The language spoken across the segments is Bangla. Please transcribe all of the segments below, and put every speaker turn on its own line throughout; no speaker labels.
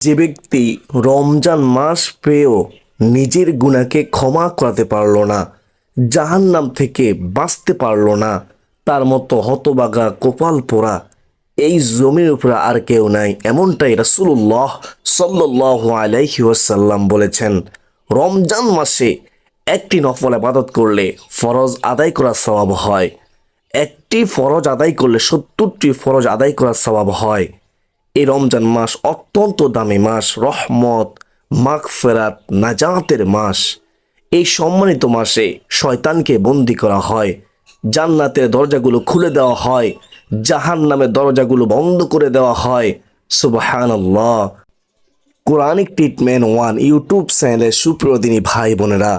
যে ব্যক্তি রমজান মাস পেয়েও নিজের গুনাহকে ক্ষমা করাতে পারল না, জাহান্নাম থেকে বাঁচতে পারল না, তার মতো হতবাগা কপাল পোড়া এই জমির উপরে আর কেউ নাই। এমনটাই রাসূলুল্লাহ সাল্লাল্লাহু আলাইহি ওয়াসাল্লাম বলেছেন। রমজান মাসে একটি নফল ইবাদত করলে ফরজ আদায় করার সওয়াব হয়। একটি ফরজ আদায় করলে ৭০টি ফরজ আদায় করার সওয়াব হয়। এই রমজান মাস অত্যন্ত দামি মাস, রহমত, মাগফিরাত, নাজাতের মাস। এই সম্মানিত মাসে শয়তানকে বন্দি করা হয়, জান্নাতের দরজাগুলো খুলে দেওয়া হয়, জাহান্নামের দরজাগুলো বন্ধ করে দেওয়া হয়। সুবহানাল্লাহ। কোরআনিক ট্রিটমেন্ট ওয়ান ইউটিউব চ্যানেলের সুপ্রিয় ভাই বোনেরা,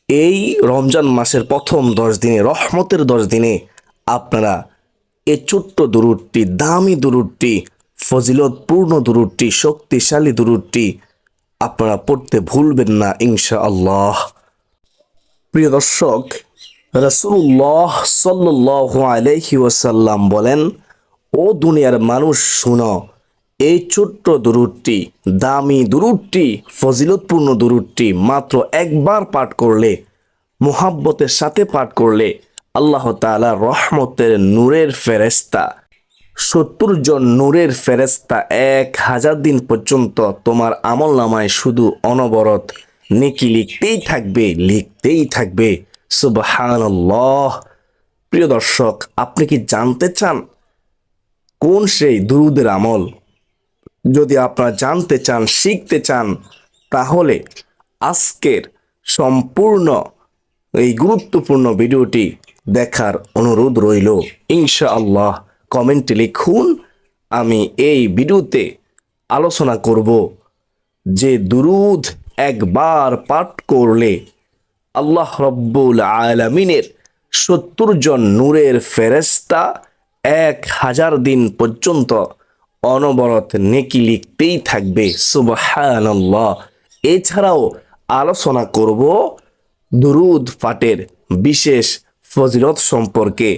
এই রমজান মাসের প্রথম 10 দিনে, রহমতের 10 দিনে আপনারা এই ছোট্ট দুরূদটি, দামি দুরূদটি, ফজিলতপূর্ণ দুরূদটি, শক্তিশালী দুরূদটি আপনারা পড়তে ভুলবেন না ইনশাআল্লাহ। প্রিয় দর্শক, রাসূলুল্লাহ সাল্লাল্লাহু আলাইহি ওয়াসাল্লাম বলেন, ও দুনিয়ার মানুষ শুনো, এই ছোট্ট দুরূদটি, দামি দুরূদটি, ফজিলতপূর্ণ দুরূদটি মাত্র একবার পাঠ করলে, মুহাব্বতের সাথে পাঠ করলে আল্লাহ তাআলা রহমতের নূরের ফেরেশতা ৭০ জন নূরের ফেরেশতা ১,০০০ দিন পর্যন্ত তোমার আমলনামায় শুধু অনবরত নেকি লিখতেই থাকবে, লিখতেই থাকবে। সুবহানাল্লাহ। প্রিয় দর্শক, আপনি কি জানতে চান কোন সেই দুরূদের আমল? যদি আপনারা জানতে চান, শিখতে চান, তাহলে আজকের সম্পূর্ণ এই গুরুত্বপূর্ণ ভিডিওটি দেখার অনুরোধ রইল। ইনশাআল্লাহ কমেন্টে লিখুন, আমি এই ভিডিওতে আলোচনা করব যে দুরূদ একবার পাঠ করলে আল্লাহ রব্বুল আলামিনের ৭০ জন নূরের ফেরেশতা ১,০০০ দিন পর্যন্ত অনবরত নেকি লিখতেই থাকবে। সুবহানাল্লাহ। এছাড়াও আলোচনা করব দুরূদ পাঠের বিশেষ ফজিলত সম্পর্কে।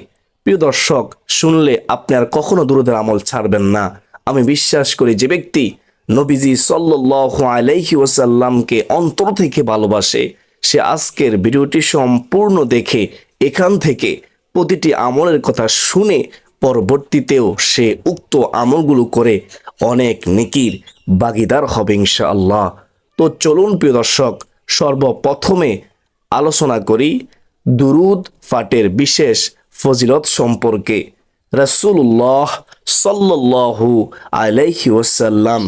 প্রিয় দর্শক, শুনলে আপনি আর কখনো দুরূদের আমল ছাড়বেন না। আমি বিশ্বাস করি যে ব্যক্তি নবীজি সাল্লাল্লাহু আলাইহি ওয়াসাল্লামকে অন্তর থেকে ভালোবাসে, সে আজকের ভিডিওটি সম্পূর্ণ দেখে এখান থেকে প্রতিটি আমলের কথা শুনে পরবর্তীতেও সে উক্ত আমলগুলো করে অনেক নেকির ভাগীদার হবে ইনশাআল্লাহ। তো চলুন প্রিয় দর্শক, সর্বপ্রথমে আলোচনা করি দুরূদ পাঠের বিশেষ ফজিলত সম্পর্কে। রাসূলুল্লাহ সাল্লাল্লাহু আলাইহি ওয়াসাল্লাম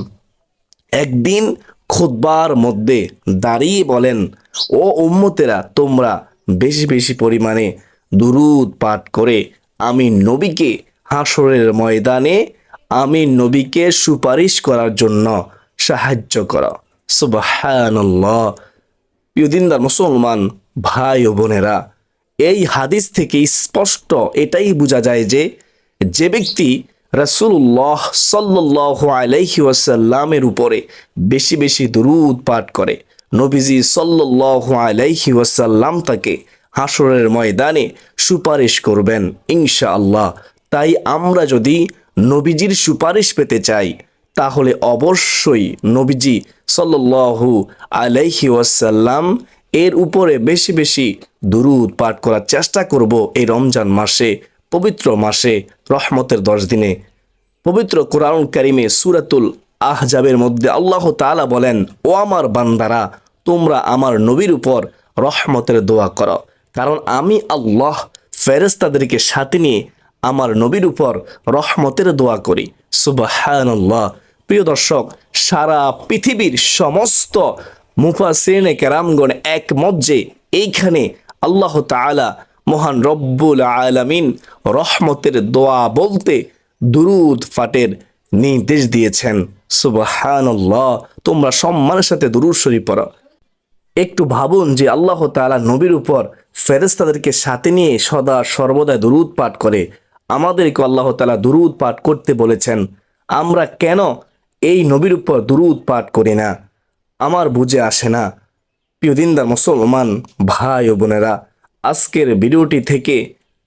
একদিন খুতবার মধ্যে দাঁড়িয়ে বলেন, ও উম্মতেরা, তোমরা বেশি বেশি পরিমাণে দুরূদ পাঠ করে আমি নবীকে হাসরের ময়দানে আমি নবীকে সুপারিশ করার জন্য সাহায্য করো। সুবহানাল্লাহ। প্রিয় দিনদার মুসলমান ভাই ও বোনেরা, এই হাদিস থেকে স্পষ্ট এটাই বোঝা যায় যে যে ব্যক্তি রাসূলুল্লাহ সাল্লাল্লাহু আলাইহি ওয়াসাল্লামের উপরে বেশি বেশি দুরূদ পাঠ করে, নবীজি সাল্লাল্লাহু আলাইহি ওয়াসাল্লাম তাকে হাসরের ময়দানে সুপারিশ করবেন ইনশাআল্লাহ। তাই আমরা যদি নবীজির সুপারিশ পেতে চাই, তাহলে অবশ্যই নবীজি সাল্লাল্লাহু আলাইহি ওয়াসাল্লাম এর উপরে বেশি বেশি দুরূদ পাঠ করার চেষ্টা করব এই রমজান মাসে, পবিত্র মাসে, রহমতের 10 দিনে। পবিত্র কোরআন কারিমে সূরাতুল আহজাবের মধ্যে আল্লাহ তাআলা বলেন, ও আমার বান্দারা, তোমরা আমার নবীর উপর রহমতের দোয়া করো, কারণ আমি আল্লাহ ফেরেশতাদেরকে সাথে নিয়ে আমার নবীর উপর রহমতের দোয়া করি। সুবহানাল্লাহ। প্রিয় দর্শক, সারা পৃথিবীর সমস্ত মুফাসসিরিনে কেরামগণ একমত যে এইখানে আল্লাহ তাআলা মহান রব্বুল আলামিন রহমতের দোয়া বলতে দুরূদ পাঠের নির্দেশ দিয়েছেন। সুবহানাল্লাহ। তোমরা সম্মানের সাথে দুরূদ শরীফ পড়ো। একটু ভাবুন যে আল্লাহ তাআলা নবীর উপর ফেরেশতাদেরকে সাথে নিয়ে সদা সর্বদা দুরূদ পাঠ করে। আমাদেরকে আল্লাহ তাআলা দুরূদ পাঠ করতে বলেছেন, আমরা কেন এই নবীর উপর দুরূদ পাঠ করি না? আমার বুঝে আসে না। প্রিয় দিনদার মুসলমান ভাই ও বোনেরা, আজকের ভিডিওটি থেকে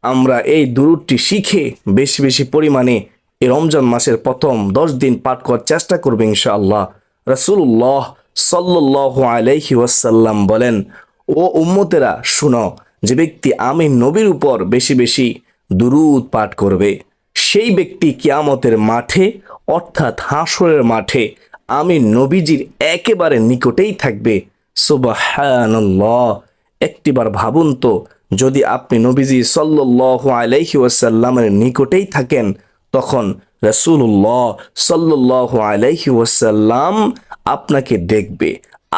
আমরা এই দুরূদটি শিখে বেশি বেশি পরিমাণে এই রমজান মাসের প্রথম 10 দিন পাঠ করার চেষ্টা করবে ইনশাআল্লাহ। রাসূলুল্লাহ সাল্লাল্লাহু আলাইহি ওয়াসাল্লাম বলেন, ও উম্মতেরা শুনো, যে ব্যক্তি আমি নবীর উপর বেশি বেশি দুরূদ পাঠ করবে সেই ব্যক্তি কিয়ামতের মাঠে অর্থাৎ হাসরের মাঠে আমি নবীজির একেবারে নিকটেই থাকবে। সুবহানাল্লাহ। একটিবার ভাবুন তো, যদি আপনি নবীজি সাল্লাল্লাহু আলাইহি ওয়াসাল্লামের নিকটেই থাকেন, তখন রাসূলুল্লাহ সাল্লাল্লাহু আলাইহি ওয়াসাল্লাম আপনাকে দেখবে,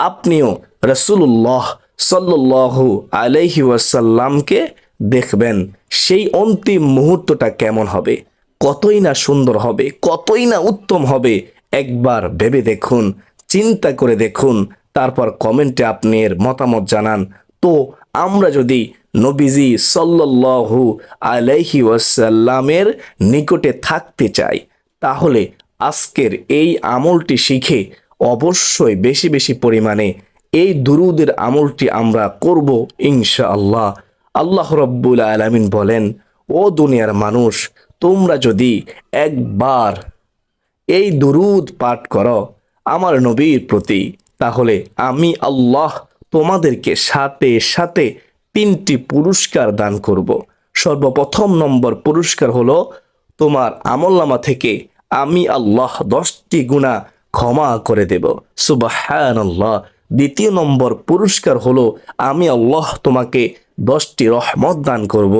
আপনিও রাসূলুল্লাহ সাল্লাল্লাহু আলাইহি ওয়াসাল্লামকে দেখবেন। সেই অন্তিম মুহূর্তটা কেমন হবে, কতই না সুন্দর হবে, কতই না উত্তম হবে। একবার ভেবে দেখুন, চিন্তা করে দেখুন, তারপর কমেন্টে আপনি এর মতামত জানান। তো আমরা যদি নবীজি সাল্লাল্লাহু আলাইহি ওয়াসাল্লামের নিকটে থাকতে চাই, তাহলে আজকের এই আমলটি শিখে অবশ্যই বেশি বেশি পরিমাণে এই দুরুদের আমলটি আমরা করব ইনশাআল্লাহ। আল্লাহ রাব্বুল আলামিন বলেন, ও দুনিয়ার মানুষ, তোমরা যদি একবার এই দুরুদ পাঠ করো আমার নবীর প্রতি, তাহলে আমি আল্লাহ তোমাদেরকে সাথে সাথে 3টি পুরস্কার দান করব। সর্বপ্রথম নম্বর পুরস্কার হলো তোমার আমলনামা থেকে আমি আল্লাহ 10টি গুনাহ ক্ষমা করে দেব। সুবহানাল্লাহ। দ্বিতীয় নম্বর পুরস্কার হলো আমি আল্লাহ তোমাকে 10টি রহমত দান করব।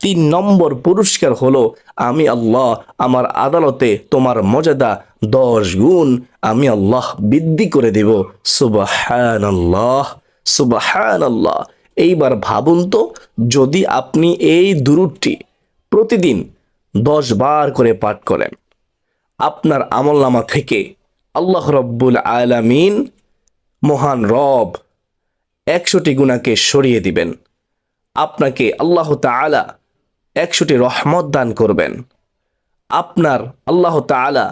3 নম্বর পুরস্কার হলো আমি আল্লাহ আমার আদালতে তোমার মর্যাদা 10 গুণ আমি আল্লাহ বৃদ্ধি করে দেব। সুবহানাল্লাহ, সুবহানাল্লাহ। এইবার ভাবুন তো, যদি আপনি এই দুরূদটি প্রতিদিন 10 বার করে পাঠ করেন, আপনার আমলনামা থেকে আল্লাহ রাব্বুল আলামিন মহান রব 100টি গুনাহকে সরিয়ে দিবেন। আপনাকে আল্লাহ তাআলা 100টি রহমত দান করবেন। আপনার আল্লাহ তাআলা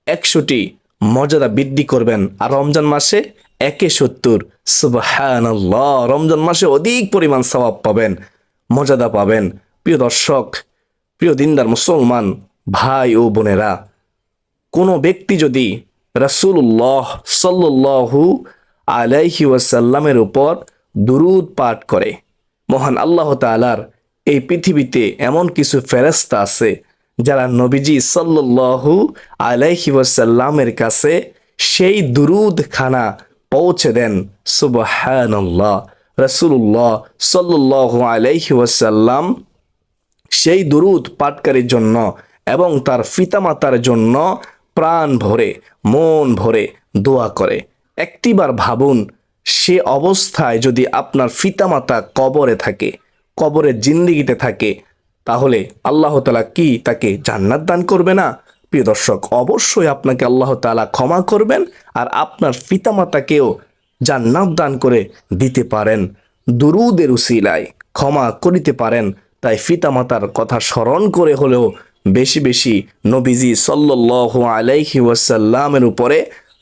100টি মর্যাদা বৃদ্ধি করবেন। আর রমজান মাসে 1/70। সুবহানাল্লাহ। রমজান মাসে অধিক পরিমাণ সওয়াব পাবেন, মর্যাদা পাবেন। প্রিয় দর্শক, প্রিয় দিনদার মুসলমান ভাই ও বোনেরা, কোনো ব্যক্তি যদি রাসূলুল্লাহ সাল্লাল্লাহু আলাইহি ওয়াসাল্লামের উপর দুরূদ পাঠ করে, মহান আল্লাহ তাআলার এই পৃথিবীতে এমন কিছু ফেরেশতা আছে যারা নবীজি সাল্লাল্লাহু আলাইহি ওয়াসাল্লামের কাছে সেই দুরূদ খানা পৌঁছে দেন। সুবহানাল্লাহ। রাসূলুল্লাহ সাল্লাল্লাহু আলাইহি ওয়াসাল্লাম সেই দুরূদ পাঠকারীর জন্য এবং তার পিতামাতার জন্য প্রাণ ভরে মন ভরে দোয়া করে। একটিবার ভাবুন, সে অবস্থায় যদি আপনার পিতামাতা কবরে থাকে, কবরের জিন্দেগিতে থাকে, তাহলে আল্লাহ তাআলা কি তাকে জান্নাত দান করবে না? প্রিয় দর্শক, অবশ্যই আপনাকে আল্লাহ তাআলা ক্ষমা করবেন আর আপনার পিতামাতাকেও জান্নাত দান করে দিতে পারেন। দুরূদের উসিলায় ক্ষমা করিতে পারেন। তাই পিতামাতার কথা স্মরণ করে হলেও বেশি বেশি নবীজি সাল্লাল্লাহু আলাইহি ওয়াসাল্লামের উপরে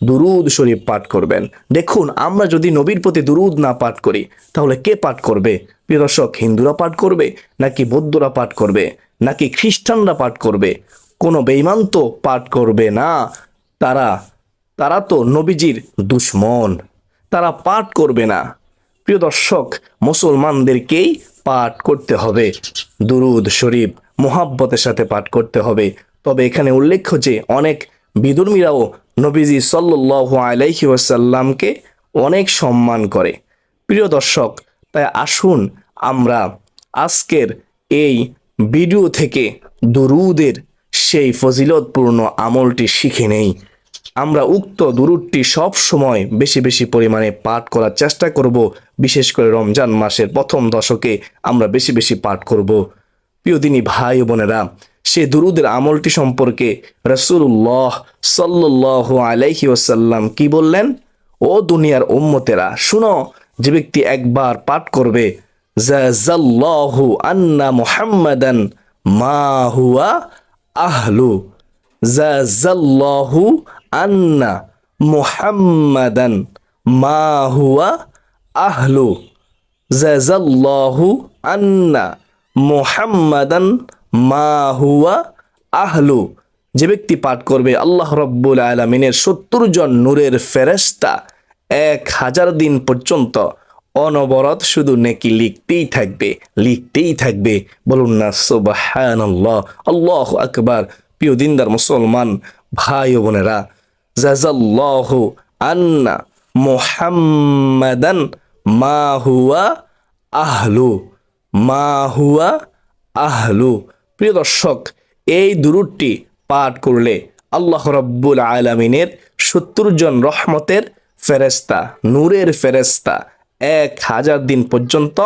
দুরূদ শরীফ পাঠ করবেন। দেখুন, আমরা যদি নবীর প্রতি দুরূদ না পাঠ করি, তাহলে কে পাঠ করবে? প্রিয় দর্শক, হিন্দুরা পাঠ করবে, নাকি বৌদ্ধরা পাঠ করবে, নাকি খ্রিস্টানরা পাঠ করবে? কোনো বেঈমান তো পাঠ করবে না। তারা তো নবীজির দুশমন, তারা পাঠ করবে না। প্রিয় দর্শক, মুসলমানদেরকেই পাঠ করতে হবে দুরূদ শরীফ, মুহাব্বতের সাথে পাঠ করতে হবে। তবে এখানে উল্লেখ্য যে অনেক বিধর্মীরাও নবীজি সাল্লাল্লাহু আলাইহি ওয়াসাল্লামকে অনেক সম্মান করে। প্রিয় দর্শক, তাই আসুন আমরা আজকের এই ভিডিও থেকে দুরূদের সেই ফজিলতপূর্ণ আমলটি শিখে নেই। আমরা উক্ত দুরূদটি সব সময় বেশি বেশি পরিমাণে পাঠ করার চেষ্টা করব। বিশেষ করে রমজান মাসের প্রথম দশকে আমরা বেশি বেশি পাঠ করব। প্রিয় দিনী ভাই ও বোনেরা, সে দুরূদের আমলটি সম্পর্কে রাসূলুল্লাহ সাল্লাল্লাহু আলাইহি ওয়াসাল্লাম কি বললেন? ও দুনিয়ার উম্মতেরা শুনো, যে ব্যক্তি একবার পাঠ করবে জাযাল্লাহু আন্না মুহাম্মাদান মা হুয়া আহলু, জাযাল্লাহু আন্না মুহাম্মাদান মা হুয়া আহলু, জাযাল্লাহু আন্না মুহাম্মাদান মা হুয়া আহলু, যে ব্যক্তি পাঠ করবে আল্লাহ রাব্বুল আলামিনের 70 জন নূরের ফেরেশতা 1000 দিন পর্যন্ত অনবরত শুধু নেকি লিখতেই থাকবে। বলুন না সুবহানাল্লাহ, আল্লাহু আকবার। প্রিয় দিনদার মুসলমান ভাই ও বোনেরা, জাযাল্লাহু আন্না মুহাম্মাদান মা হুয়া আহলু মা হুয়া আহলু। প্রিয় দর্শক, এই দুরূদটি পাঠ করলে আল্লাহ রাব্বুল আলামিনের 70 জন রহমতের ফেরেশতা, নূরের ফেরেশতা 1000 দিন পর্যন্ত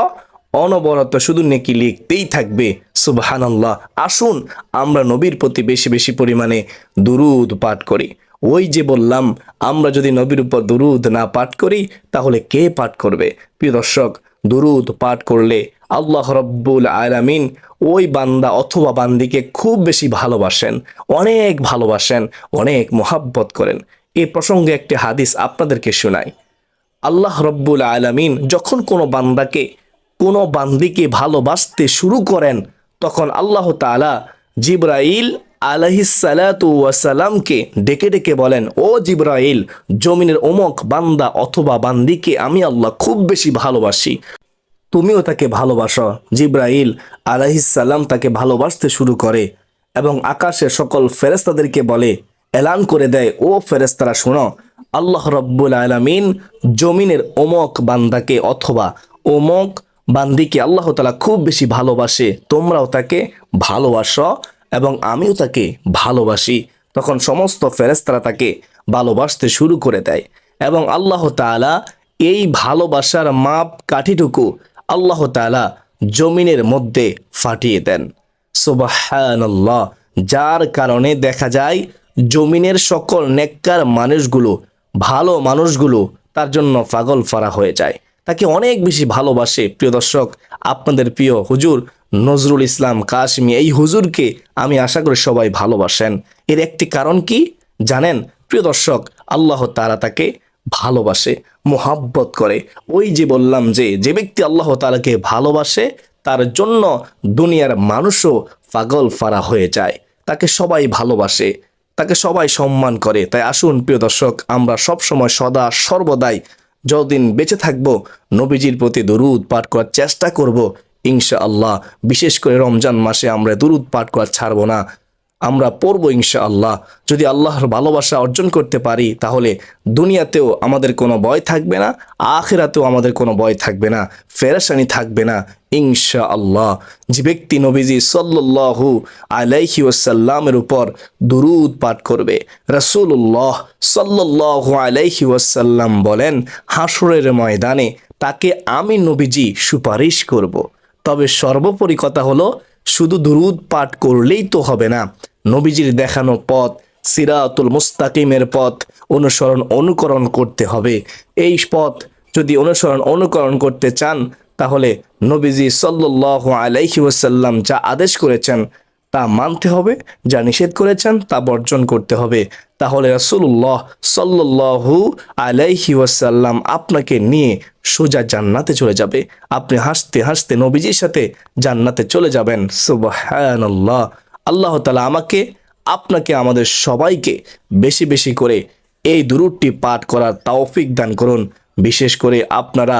অনবরত শুধু নেকি লিখতেই থাকবে। সুবহানাল্লাহ। আসুন আমরা নবীর প্রতি বেশি বেশি পরিমাণে দুরূদ পাঠ করি। ওই যে বললাম, আমরা যদি নবীর উপর দুরূদ না পাঠ করি তাহলে কে পাঠ করবে? প্রিয় দর্শক, দুরূদ পাঠ করলে আল্লাহ রাব্বুল আলামিন ওই বান্দা অথবা বান্দিকে খুব বেশি ভালোবাসেন, অনেক মোহাব্বত করেন। এই প্রসঙ্গে একটি হাদিস আপনাদেরকে শোনাই। আল্লাহ রাব্বুল আলামিন যখন কোনো বান্দিকে ভালোবাসতে শুরু করেন, তখন আল্লাহ তাআলা জিবরাইল আলাইহিসসালাতু ওয়াসালামকে ডেকে ডেকে বলেন, ও জিবরাইল, জমিনের অমুক বান্দা অথবা বান্দিকে আমি আল্লাহ খুব বেশি ভালোবাসি, তুমিও তাকে ভালোবাসো। জিবরাইল আলাইহিসসালাম তাকে ভালোবাসতে শুরু করে এবং আকাশের সকল ফেরেশতাদেরকে বলে, এলান করে দেয়, ও ফেরেশতারা শোনো, আল্লাহ রাব্বুল আলামিন জমিনের অমুক বান্দাকে অথবা অমুক বান্দিকে আল্লাহ তাআলা খুব বেশি ভালোবাসে, তোমরাও তাকে ভালোবাসো এবং আমিও তাকে ভালোবাসি। তখন সমস্ত ফেরেশতারা তাকে ভালোবাসতে শুরু করে দেয় এবং আল্লাহ তাআলা এই ভালোবাসার মাপ কাঠিটুকু আল্লাহ তাআলা জমিনের মধ্যে ফাটিয়ে দেন। সুবহানাল্লাহ। যার কারণে দেখা যায় জমিনের সকল নেককার মানুষগুলো, ভালো মানুষগুলো তার জন্য পাগল ফারা হয়ে যায়, তাকে অনেক বেশি ভালোবাসে। প্রিয় দর্শক, আপনাদের প্রিয় হুজুর নজরুল ইসলাম কাশিমি, এই হুজুরকে আমি আশা করি সবাই ভালোবাসেন। এর একটি কারণ কি জানেন? প্রিয় দর্শক, আল্লাহ তাআলা তাকে ভালোবাসে, মোহাব্বত করে। ওই যে বললাম যে ব্যক্তি আল্লাহ তাআলাকে ভালোবাসে তার জন্য দুনিয়ার মানুষও পাগল ফারা হয়ে যায়, তাকে সবাই ভালোবাসে, তাকে সবাই সম্মান করে। তাই আসুন প্রিয় দর্শক, আমরা সব সময় সদা সর্বদাই যতদিন বেঁচে থাকবো নবীজির প্রতি দরুদ পাঠ করার চেষ্টা করব ইনশাআল্লাহ। বিশেষ করে রমজান মাসে আমরা দরুদ পাঠ করা ছাড়বো না, আমরা পড়বো ইনশাআল্লাহ। যদি আল্লাহর ভালোবাসা অর্জন করতে পারি তাহলে দুনিয়াতেও আমাদের কোনো ভয় থাকবে না, আখিরাতেও আমাদের কোনো ভয় থাকবে না, পেরেশানি থাকবে না ইনশাআল্লাহ। যে ব্যক্তি নবীজি সাল্লাল্লাহু আলাইহি ওয়াসাল্লামের উপর দুরূদ পাঠ করবে, রাসূলুল্লাহ সাল্লাল্লাহু আলাইহি ওয়াসাল্লাম বলেন, হাসরের ময়দানে তাকে আমি নবীজি সুপারিশ করব। তবে সর্বোপরি কথা হলো, শুধু দুরূদ পাঠ করলেই তো হবে না, নবীজির দেখানো পথ, সিরাতুল মুস্তাকিমের পথ অনুকরণ করতে হবে। এই পথ যদি অনুকরণ করতে চান তাহলে নবীজি সাল্লাল্লাহু আলাইহি ওয়াসাল্লাম যা আদেশ করেছেন তা মানতে হবে, যা নিষেধ করেছেন তা বর্জন করতে হবে। তাহলে রাসূলুল্লাহ সাল্লাল্লাহু আলাইহি ওয়াসাল্লাম আপনাকে নিয়ে সোজা জান্নাতে চলে যাবে, আপনি হাসতে হাসতে নবীজির সাথে জান্নাতে চলে যাবেন। সুবহানাল্লাহ। আল্লাহ তাআলা আমাকে, আপনাকে, আমাদের সবাইকে বেশি বেশি করে এই দুরূদটি পাঠ করার তৌফিক দান করুন। বিশেষ করে আপনারা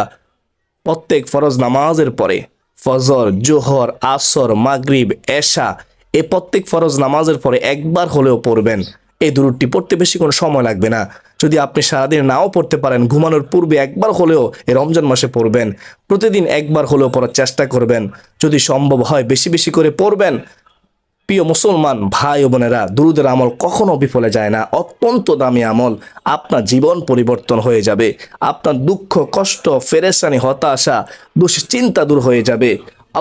প্রত্যেক ফরজ নামাজের পরে, ফজর, জোহর, আসর, মাগরিব, এশা, এই প্রত্যেক ফরজ নামাজের পরে একবার হলেও পড়বেন। এই দুরূদটি পড়তে বেশি কোনো সময় লাগবে না। যদি আপনি সারাদিন নাও পড়তে পারেন, ঘুমানোর পূর্বে একবার হলেও এই রমজান মাসে পড়বেন। প্রতিদিন একবার হলেও পড়ার চেষ্টা করবেন। যদি সম্ভব হয় বেশি বেশি করে পড়বেন। প্রিয় মুসলমান ভাই ও বোনেরা, দুরূদের আমল কখনো বিফলে যায় না, অত্যন্ত দামি আমল। আপনার জীবন পরিবর্তন হয়ে যাবে, আপনার দুঃখ, কষ্ট, পেরেশানি, হতাশা, দুশ্চিন্তা দূর হয়ে যাবে।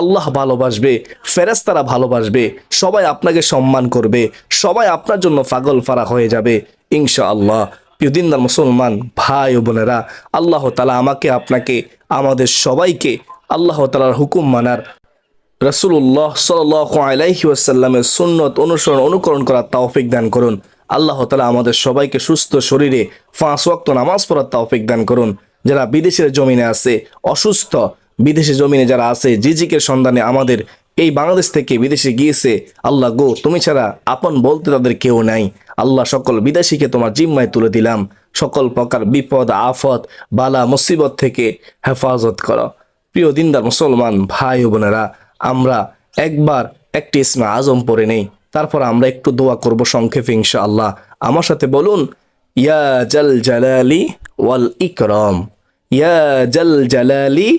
আল্লাহ ভালোবাসবে, ফেরেশতারা ভালোবাসবে, সবাই আপনাকে সম্মান করবে, সবাই আপনার জন্য পাগল ফারা হয়ে যাবে ইনশাআল্লাহ। প্রিয় দিনদার মুসলমান ভাই ও বোনেরা, আল্লাহ তাআলা আমাকে, আপনাকে, আমাদের সবাইকে আল্লাহ তাআলার হুকুম মানার, রাসূলুল্লাহ সাল্লাল্লাহু আলাইহি ওয়াসাল্লামের সুন্নত অনুকরণ করার তৌফিক দান করুন। আল্লাহ তাআলা আমাদের সবাইকে সুস্থ শরীরে 5 ওয়াক্ত নামাজ পড়ার তৌফিক দান করুন। যারা বিদেশের জমিনে আছে, অসুস্থ, বিদেশের জমিনে যারা আছে, রিজিকের সন্ধানে আমাদের এই বাংলাদেশ থেকে বিদেশে গিয়েছে, আল্লাহ গো তুমি ছাড়া আপন বলতে তাদের কেউ নাই। আল্লাহ সকল বিদেশিকে তোমার জিম্মায় তুলে দিলাম, সকল প্রকার বিপদ আফত বালা মুসিবত থেকে হেফাজত করো। প্রিয় দিনদার মুসলমান ভাই ও বোনেরা, আমরা একবার একটি ইসমে আজম পড়ে নেই, তারপর আমরা একটু দোয়া করব সংক্ষেপে ইনশাআল্লাহ। আমার সাথে বলুন, ইয়া জাল জালালি ওয়াল ইকরাম, ইয়া জাল জালালি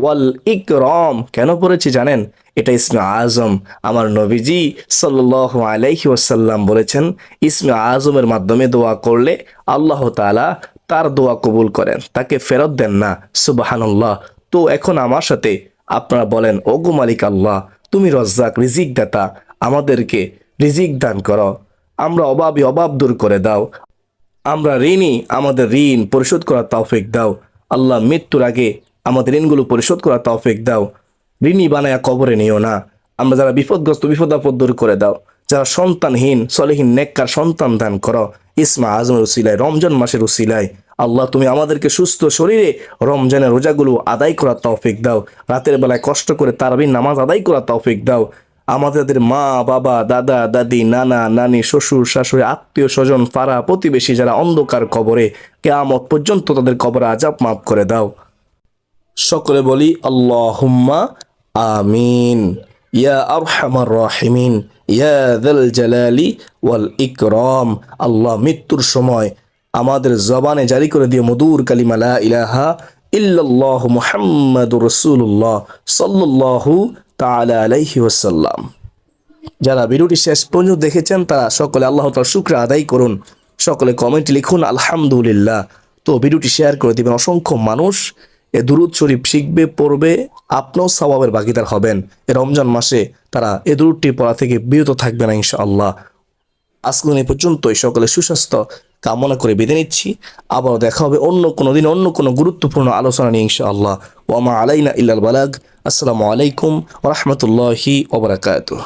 ওয়াল ইকরাম। কেন পড়েছি জানেন? এটা ইসমে আজম। আমার নবীজি সাল্লাল্লাহু আলাইহি ওয়াসাল্লাম বলেছেন, ইসমে আজমের মাধ্যমে দোয়া করলে আল্লাহ তাআলা তার দোয়া কবুল করেন, তাকে ফেরত দেন না। সুবহানাল্লাহ। তো এখন আমার সাথে আপনারা বলেন, ওগো মালিক আল্লাহ, তুমি রজ্জাক, রিজিক দাতা, আমাদেরকে রিজিক দান করো। আমরা অভাবী, অভাব দূর করে দাও। আমরা ঋণী, আমাদের ঋণ পরিশোধ করার তৌফিক দাও। আল্লাহ, মৃত্যুর আগে আমাদের ঋণগুলো পরিশোধ করার তৌফিক দাও। ঋণী বানায়া কবরে নিও না। আমরা যারা বিপদগ্রস্ত, বিপদ আপদ দূর করে দাও। যারা সন্তানহীন, সলেহীন নেককার সন্তান দান করো ইসমা আজমের উসিলায়, রমজান মাসের উসিলায়। আল্লাহ, তুমি আমাদেরকে সুস্থ শরীরে রমজানের রোজাগুলো আদায় করার তৌফিক দাও। রাতের বেলায় কষ্ট করে তারাবির নামাজ আদায় করার তৌফিক দাও। আমাদের মা বাবা, দাদা দাদি, নানা নানি, শ্বশুর শাশুড়ি, আত্মীয় স্বজন, পাড়া প্রতিবেশী যারা অন্ধকার কবরে, কিয়ামত পর্যন্ত তাদের কবরে আযাব মাফ করে দাও। সকলে বলি আল্লাহুম্মা আমিন। ইয়া আরহামার রাহিমিন, ইয়া যাল জালালি ওয়াল ইকরাম। আল্লাহ, মৃত্যুর সময় আমাদের জবানে জারি করে দিও মধুর কালিমা লা ইলাহা ইল্লাল্লাহু মুহাম্মাদুর রাসূলুল্লাহ সাল্লাল্লাহু তাআলা আলাইহি ওয়াসাল্লাম। যারা ভিডিওটি শেষ পর্যন্ত দেখেছেন তারা সকলে আল্লাহ তাআলার শুকর আদায় করুন। সকলে কমেন্টে লিখুন আলহামদুলিল্লাহ। তো ভিডিওটি শেয়ার করে দিবেন। অসংখ্য মানুষ এ দুরূদ শরীফ শিখবে, পড়বে, আপনিও সওয়াবের ভাগীদার হবেন। এ রমজান মাসে তারা এ দুরূদটি পড়া থেকে বিরত থাকবে না ইনশাআল্লাহ। আজকে এই পর্যন্তই। সকলে সুস্বাস্থ্য কামনা করে বিদায় নিচ্ছি। আবার দেখা হবে অন্য কোনো দিন, অন্য কোনো গুরুত্বপূর্ণ আলোচনা নিয়ে ইনশাআল্লাহ। ওয়া মা আলাইনা ইল্লাল বালাগ। আসসালামু আলাইকুম ওয়া রাহমাতুল্লাহি ওয়া বারাকাতুহু।